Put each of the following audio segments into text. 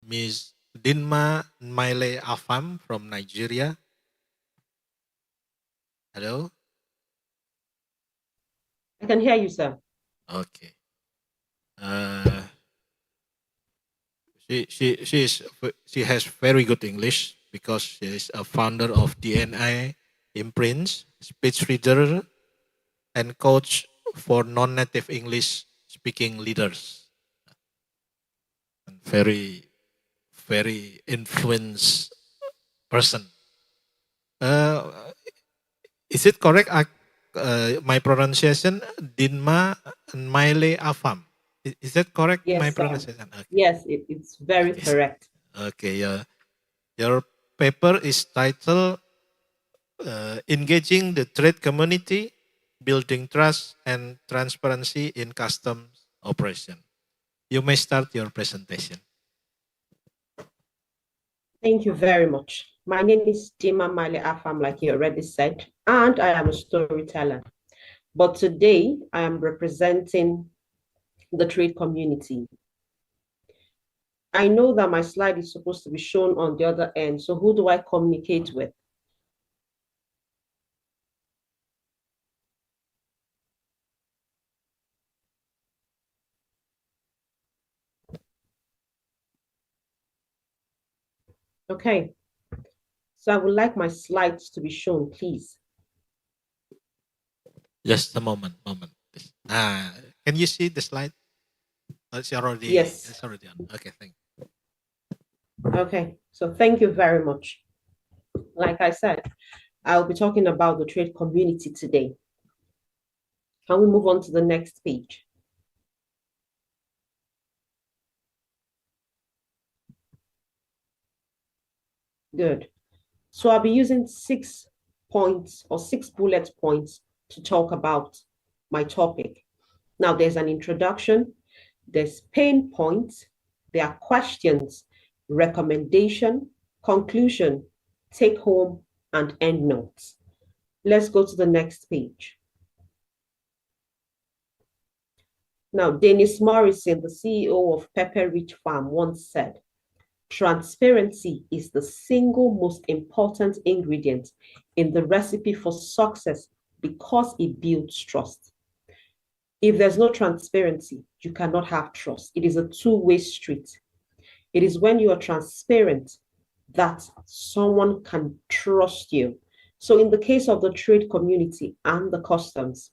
Ms. Dinma Nmaile Afam from Nigeria. Hello? I can hear you, sir. Okay. She has very good English because she is a founder of DNA Imprints, speech reader, and coach for non-native English speaking leaders. And very influenced person. Is it correct? My pronunciation, Dinma Nmaile Afam. Is that correct? My Yes, sir. pronunciation. Okay. Yes, it's very Okay. correct. Okay. Your paper is titled "Engaging the Trade Community, Building Trust and Transparency in Customs Operation." You may start your presentation. Thank you very much. My name is Dima Male Afam, like you already said, and I am a storyteller. But today I am representing the trade community. I know that my slide is supposed to be shown on the other end. So who do I communicate with? Okay. So I would like my slides to be shown, please. Just a moment. Can you see the slide? It's already, Yes. it's already on. Okay, thank you. Okay, so thank you very much. Like I said, I'll be talking about the trade community today. Can we move on to the next page? Good. So I'll be using 6 points or 6 bullet points to talk about my topic. Now, there's an introduction, there's pain points, there are questions, recommendation, conclusion, take home, and end notes. Let's go to the next page. Now, Dennis Morrison, the CEO of Pepper Ridge Farm, once said, transparency is the single most important ingredient in the recipe for success because it builds trust. If there's no transparency, you cannot have trust. It is a two-way street. It is when you are transparent that someone can trust you. So in the case of the trade community and the customs,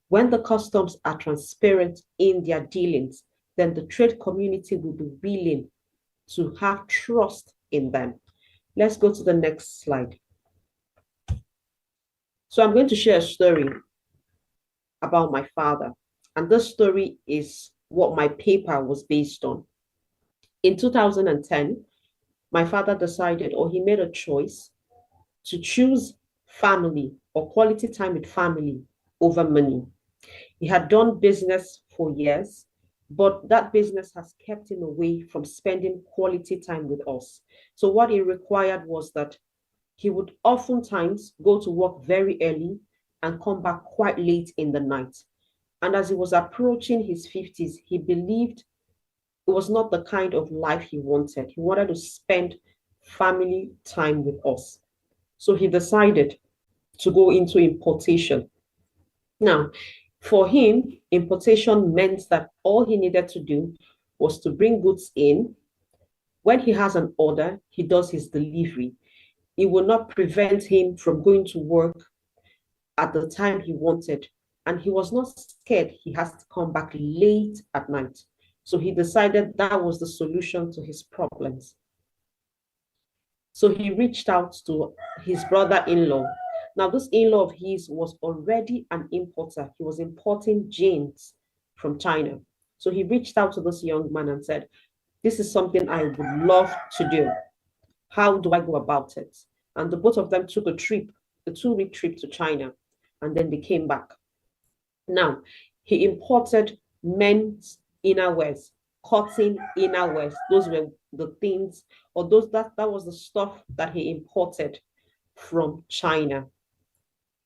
when the customs are transparent in their dealings, then the trade community will be willing to have trust in them. Let's go to the next slide. So I'm going to share a story about my father. And this story is what my paper was based on. In 2010, my father decided, or he made a choice to choose family or quality time with family over money. He had done business for years, but that business has kept him away from spending quality time with us. So what it required was that he would oftentimes go to work very early and come back quite late in the night. And as he was approaching his 50s, he believed it was not the kind of life he wanted. He wanted to spend family time with us. So he decided to go into importation. Now, for him, importation meant that all he needed to do was to bring goods in. When he has an order, he does his delivery. It will not prevent him from going to work at the time he wanted. And he was not scared he has to come back late at night. So he decided that was the solution to his problems. So he reached out to his brother-in-law. Now, this in-law of his was already an importer. He was importing jeans from China. So he reached out to this young man and said, this is something I would love to do. How do I go about it? And the both of them took a trip, a 2-week trip to China, and then they came back. Now, he imported men's innerwears, cotton innerwears. Those were the things, or that was the stuff that he imported from China.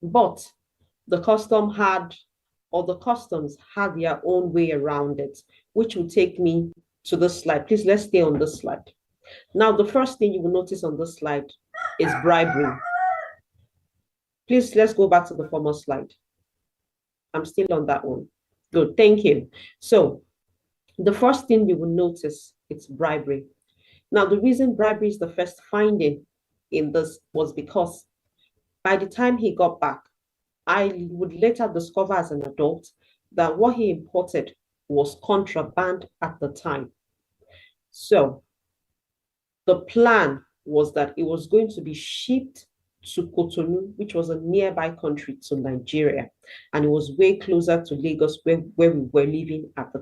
But the customs had their own way around it, which will take me to this slide. Please, let's stay on this slide. Now, the first thing you will notice on this slide is bribery. Please, let's go back to the former slide. I'm still on that one. Good, thank you. So the first thing you will notice, it's bribery. Now, the reason bribery is the first finding in this was because by the time he got back, I would later discover as an adult that what he imported was contraband at the time. So the plan was that it was going to be shipped to Cotonou, which was a nearby country to Nigeria, and it was way closer to Lagos where we were living at the